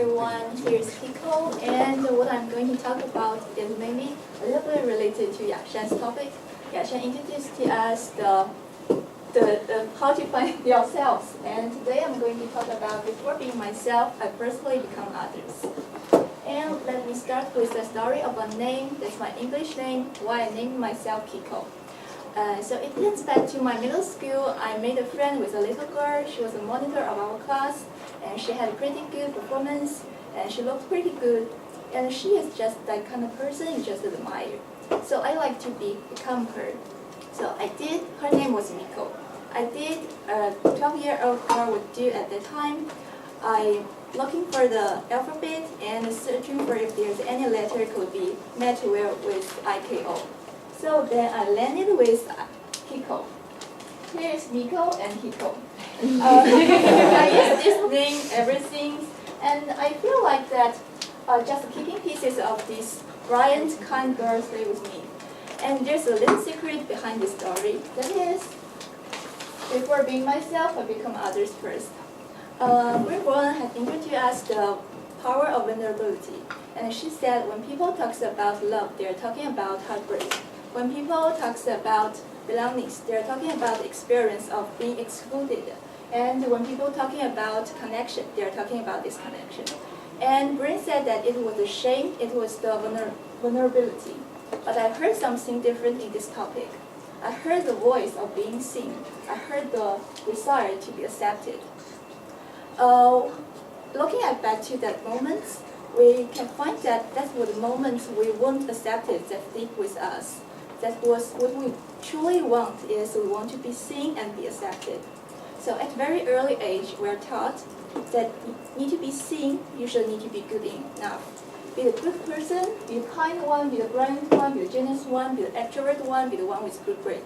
everyone, here's Kiko, and what I'm going to talk about is maybe a little bit related to Yashan's topic. Yashan introduced to us the how to find yourselves, and today I'm going to talk about before being myself, I personally become others. And let me start with the story of a name. That's my English name, why I named myself Kiko. So it dates back to my middle school. I made a friend with a little girl. She was a monitor of our class, and she had a pretty good performance, and she looked pretty good. And she is just that kind of person you just admire. So I like to become her. So I did. Her name was Miko. I did 12-year-old girl would do at the time. I looking for the alphabet and searching for if there's any letter could be met with IKO. So then I landed with Kiko. Here's Miko and Kiko. I use this name everything, and I feel like that just keeping pieces of this brilliant, kind girl stay with me. And there's a little secret behind this story. That is, before being myself, I become others first. Greenborn had introduced us the power of vulnerability. And she said when people talk about love, they're talking about heartbreak. When people talk about belongings, they're talking about the experience of being excluded. And when people talking about connection, they're talking about disconnection. And Green said that it was a shame, it was the vulnerability. But I heard something different in this topic. I heard the voice of being seen. I heard the desire to be accepted. Looking back to that moment, we can find that that was the moment we weren't accepted that deep with us. That was what we truly want, is we want to be seen and be accepted. So at very early age, we are taught that you need to be seen, you should need to be good enough. Be the good person, be the kind one, be the brilliant one, be the genius one, be the extrovert one, be the one with good grade.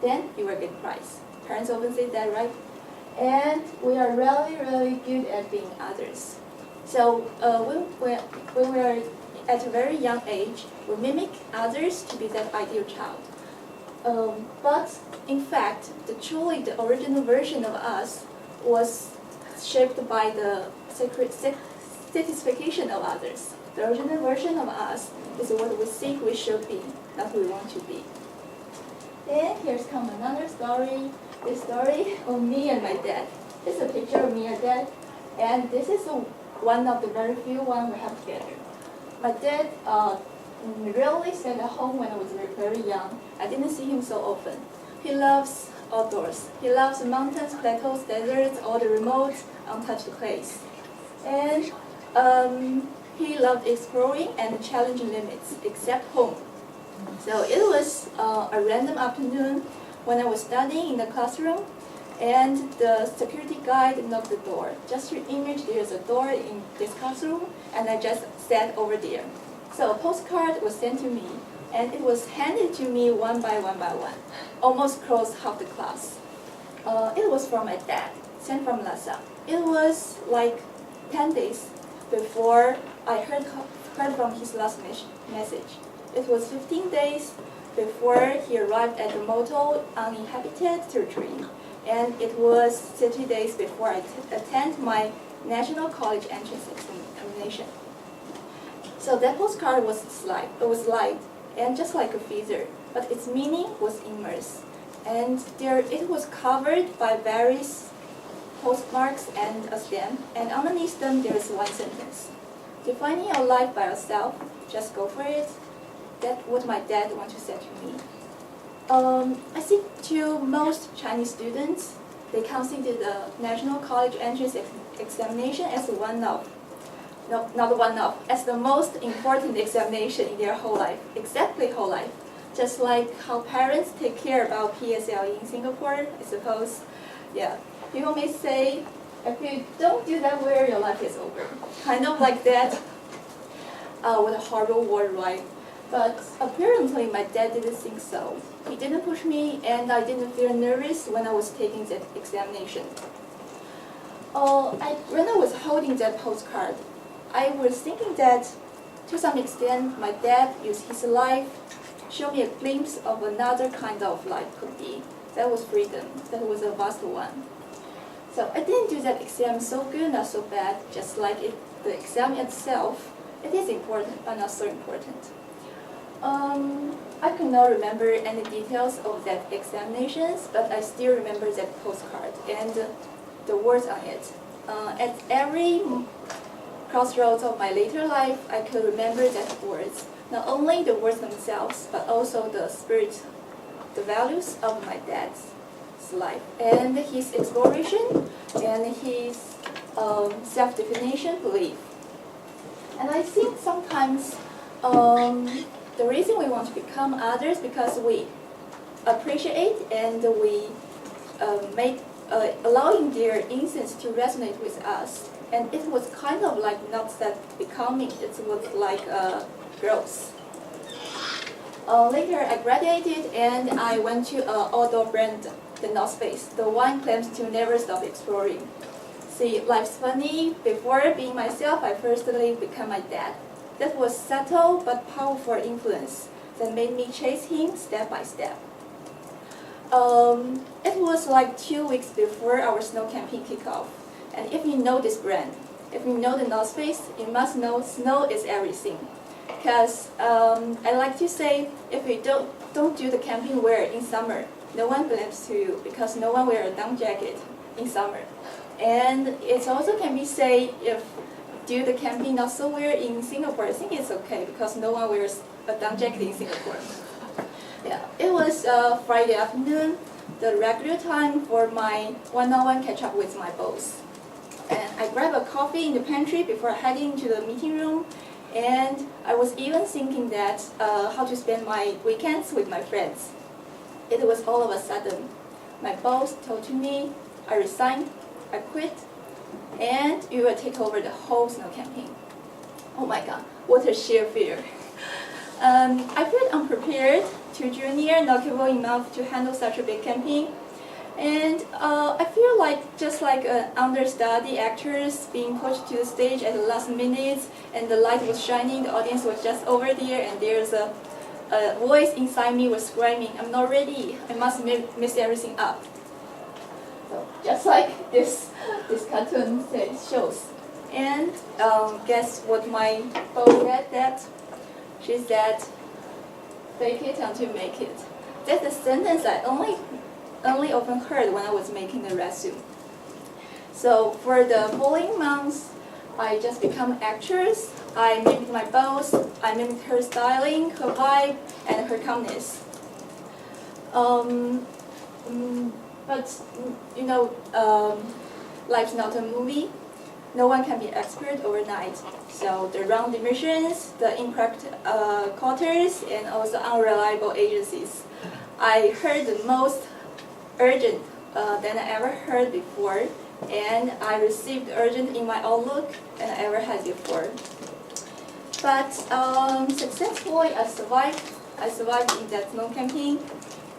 Then you will get prize. Parents often say that, right? And we are really, really good at being others. So when we are at a very young age, we mimic others to be that ideal child. But in fact, the original version of us was shaped by the satisfaction of others. The original version of us is what we think we should be, not what we want to be. Then here's come another story. This story of me and my dad. This is a picture of me and dad, and this is one of the very few ones we have together. My dad rarely stayed at home when I was very, very young. I didn't see him so often. He loves outdoors. He loves mountains, plateaus, deserts, all the remote, untouched place. And he loved exploring and challenging limits, except home. So it was a random afternoon when I was studying in the classroom, and the security guide knocked the door. Just to image, there's a door in this classroom, and I just sat over there. So a postcard was sent to me, and it was handed to me one by one, almost closed half the class. It was from my dad, sent from Lhasa. It was like 10 days before I heard from his last message. It was 15 days before he arrived at the Moto uninhabited territory. And it was 30 days before I attend my National College entrance examination. So that postcard was light and just like a feather, but its meaning was immersed. And it was covered by various postmarks and a stamp, and underneath them there is one sentence. Defining your life by yourself, just go for it. That's what my dad wanted to say to me. I think to most Chinese students, they consider the National College entrance examination as as the most important examination in their whole life, exactly whole life. Just like how parents take care about PSLE in Singapore, I suppose. Yeah, people may say, if you don't do that well, your life is over. Kind of like that. What a horrible word, right? But apparently my dad didn't think so. He didn't push me, and I didn't feel nervous when I was taking that examination. When I was holding that postcard, I was thinking that to some extent my dad used his life, showed me a glimpse of another kind of life could be. That was freedom. That was a vast one. So I didn't do that exam so good, not so bad, just like the exam itself. It is important, but not so important. I could not remember any details of that examinations, but I still remember that postcard and the words on it. At every crossroads of my later life, I could remember that words. Not only the words themselves, but also the spirit, the values of my dad's life, and his exploration, and his self-definition belief. And I think sometimes the reason we want to become others because we appreciate and we allowing their instincts to resonate with us. And it was kind of like not that becoming, it was like growth. Later I graduated and I went to an outdoor brand, the North Face. The one claims to never stop exploring. See, life's funny. Before being myself, I firstly became my dad. That was subtle but powerful influence that made me chase him step by step. It was like 2 weeks before our snow camping kickoff. And if you know this brand, if you know the North Face, you must know snow is everything. Because I like to say, if you don't do the camping wear in summer, no one believes to you because no one wears a down jacket in summer. And it also can be said if do the camping not so wear in Singapore, I think it's okay because no one wears a down jacket in Singapore. Yeah, it was Friday afternoon, the regular time for my one-on-one catch-up with my boss. And I grabbed a coffee in the pantry before heading to the meeting room. And I was even thinking that how to spend my weekends with my friends. It was all of a sudden. My boss told me I resigned, I quit, and you will take over the whole snow camping. Oh my God, what a sheer fear. I felt unprepared, too junior, not capable enough to handle such a big camping. And I feel like just like an understudy actress being pushed to the stage at the last minute, and the light was shining, the audience was just over there, and there's a voice inside me was screaming, "I'm not ready, I must mess everything up." So just like this cartoon shows. And guess what my boss said that? She said, "Fake it until you make it." That's a sentence I only often heard when I was making the resume. So for the following months, I just become actress. I mimicked my boss. I mimicked her styling, her vibe, and her calmness. But you know, life's not a movie. No one can be expert overnight. So the wrong dimensions, the incorrect quarters, and also unreliable agencies. I heard the most urgent than I ever heard before, and I received urgent in my outlook than I ever had before. But successfully, I survived. I survived in that snow camping,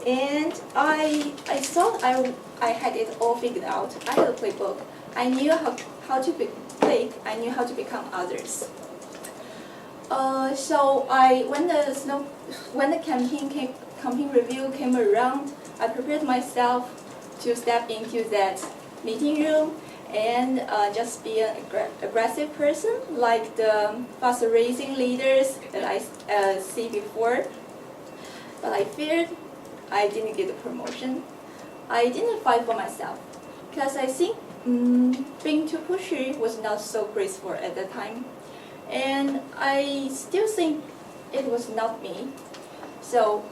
and I thought I had it all figured out. I had a playbook. I knew how to be fake. I knew how to become others. So when the camping review came around, I prepared myself to step into that meeting room and just be an aggressive person, like the fast-raising leaders that I see before. But I feared I didn't get the promotion. I didn't fight for myself because I think being too pushy was not so graceful at that time, and I still think it was not me. So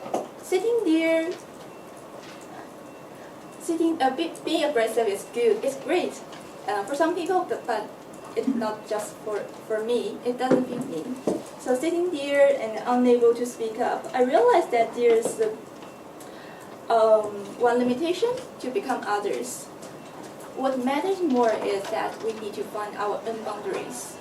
sitting there, being aggressive is good. It's great for some people, but it's not just for me. It doesn't fit me. So sitting there and unable to speak up, I realized that there's one limitation to become others. What matters more is that we need to find our own boundaries.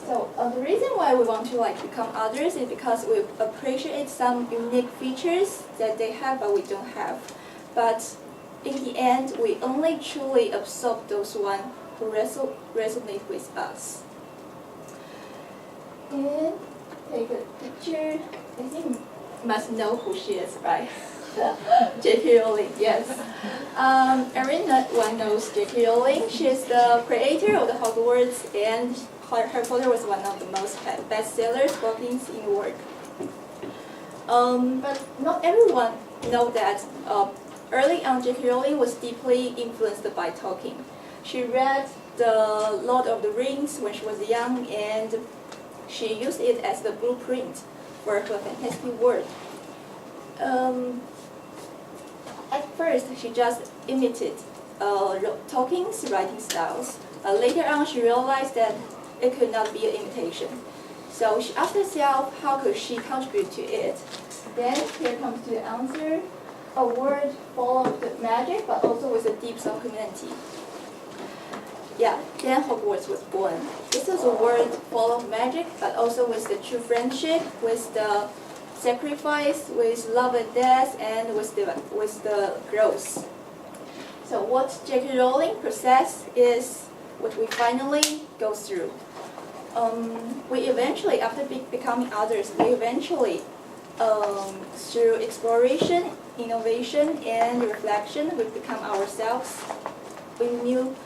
So the reason why we want to become others is because we appreciate some unique features that they have but we don't have. But in the end, we only truly absorb those ones who resonate with us. And take a picture. I think you must know who she is, right? J.K. Rowling, yes. Everyone knows J.K. Rowling. She's the creator of the Hogwarts, and Harry Potter was one of the most bestsellers books in the world. But not everyone know that early on J.K. Rowling was deeply influenced by Tolkien. She read The Lord of the Rings when she was young, and she used it as the blueprint for her fantastic world. At first, she just imitated Tolkien's writing styles. Later on, she realized that it could not be an imitation. So she asked herself, how could she contribute to it? Then here comes the answer: a world full of the magic, but also with a deep of humanity. Yeah, then Hogwarts was born. This is a world full of magic, but also with the true friendship, with the sacrifice, with love and death, and with the growth. So what J.K. Rowling possesses is what we finally go through. We eventually, after becoming others, we eventually, through exploration, innovation, and reflection, we become ourselves. We knew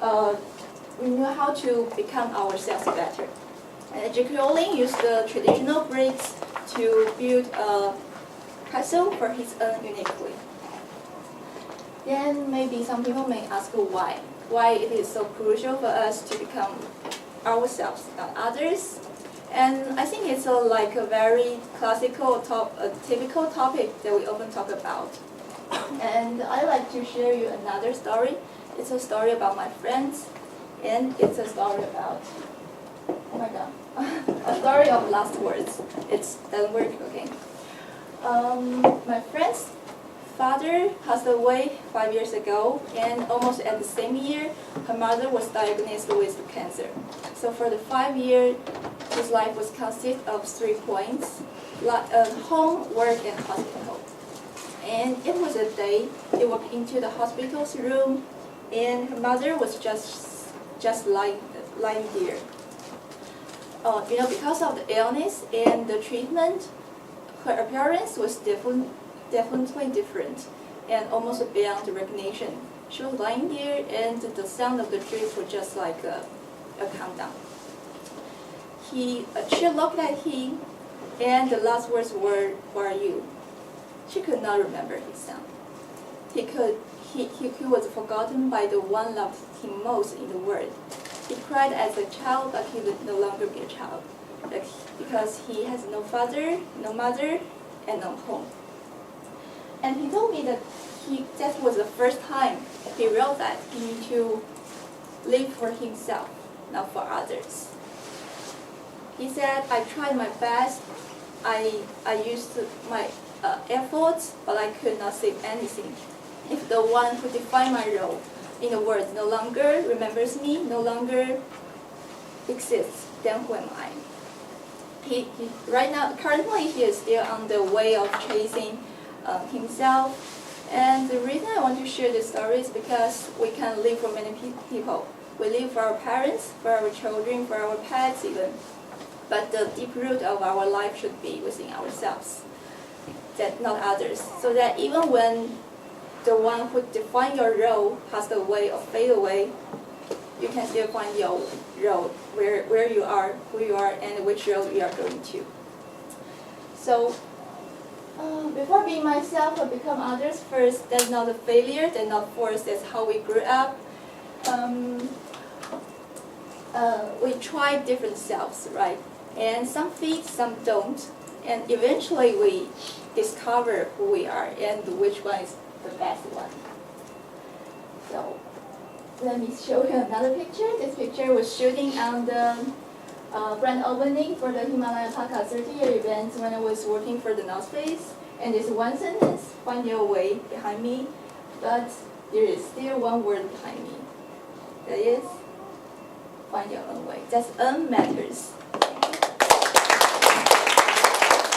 how to become ourselves better. And J.K. Rowling used the traditional bricks to build a castle for his own uniquely. Then maybe some people may ask why it is so crucial for us to become ourselves, not others. And I think it's like a very classical, typical topic that we often talk about. And I like to share you another story. It's a story about my friends, and it's a story about, oh my god, a story of last words. It doesn't work, okay. My friend's father passed away 5 years ago, and almost at the same year, her mother was diagnosed with cancer. So for the 5 years, his life was consist of 3 points: home, work, and hospital. And it was a day he walked into the hospital's room, and her mother was just lying there. Because of the illness and the treatment, her appearance was definitely different and almost beyond recognition. She was lying there, and the sound of the drips were just like a countdown. She looked at him, and the last words were, "Who are you?" She could not remember his sound. He was forgotten by the one loved him most in the world. He cried as a child, but he would no longer be a child, because he has no father, no mother, and no home. And he told me that that was the first time he realized that he needed to live for himself, not for others. He said, "I tried my best. I used my efforts, but I could not save anything. If the one who defined my role in the world no longer remembers me, no longer exists, then who am I?" Currently he is still on the way of chasing himself. And the reason I want to share this story is because we can live for many people. We live for our parents, for our children, for our pets even. But the deep root of our life should be within ourselves, that not others. So that even when the one who defined your role passed away or fade away, you can still find your role, where you are, who you are, and which role you are going to. So before being myself or become others first, that's not a failure, that's not forced, that's how we grew up. We try different selves, right? And some fit, some don't. And eventually we discover who we are and which one is the best one. So let me show you another picture. This picture was shooting on the grand opening for the Himalaya Podcast 30-year event when I was working for the North Face. And there's one sentence, "Find your way," behind me, but there is still one word behind me. That is, find your own way. That's matters.